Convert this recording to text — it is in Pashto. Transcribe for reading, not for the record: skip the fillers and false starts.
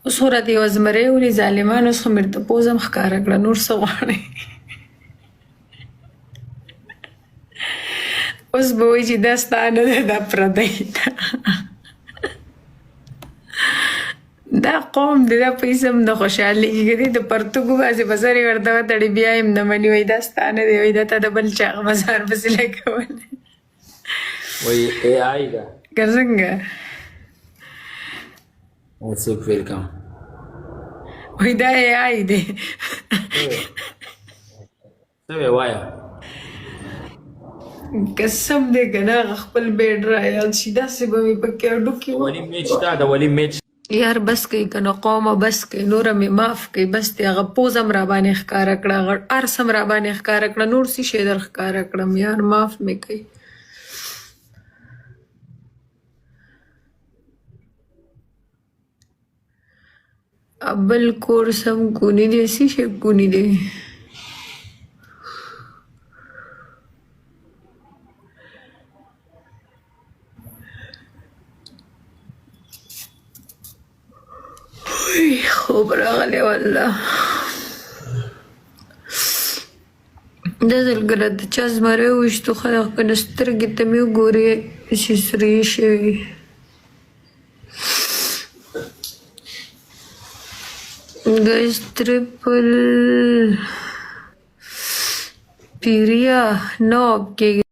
اوس خو راته یوه زمری ولي ظالمان اوس خو مې ورته پوزه ښکاره کړه نور څه غواړې اوس به وایي چې دا ستا نه دی دا پردی ده دا قوم دی دا په هېڅ هم نه خوشحالېږي که دی د پرتوګو باندې به سر یې ورته وتړي بیا یې هم نه مني وایي دا ستا نه دی وایي دا تا د بل چا هغه مزار پسې لګولی وایي اے آی ده که څنګه څوک فیل کوم وایي دا اے آی دی څه وی وایه قسم دی که نه هغه خپل بیډ رایاد شي داسې به مې پکې هډوکي ولي میچ شته د ولي میچ یار بس کوي که نه قومه بس کوي نوره مې معاف کوي بس دی هغه پوزه م راباندې ښکاره کړه هغه هر څه م راباندې ښکاره کړه نور څه شی در ښکاره کړم یار معاف مې کوي بل کور سم کونی دی څه شی کونی دی خوب راغلی والله دا ځل ګله د چا زمری وویشتو خلق که نه سترګې ته مې وګورې چې سرې شوي ګایز ټریپل پیریا نه آپ کېږي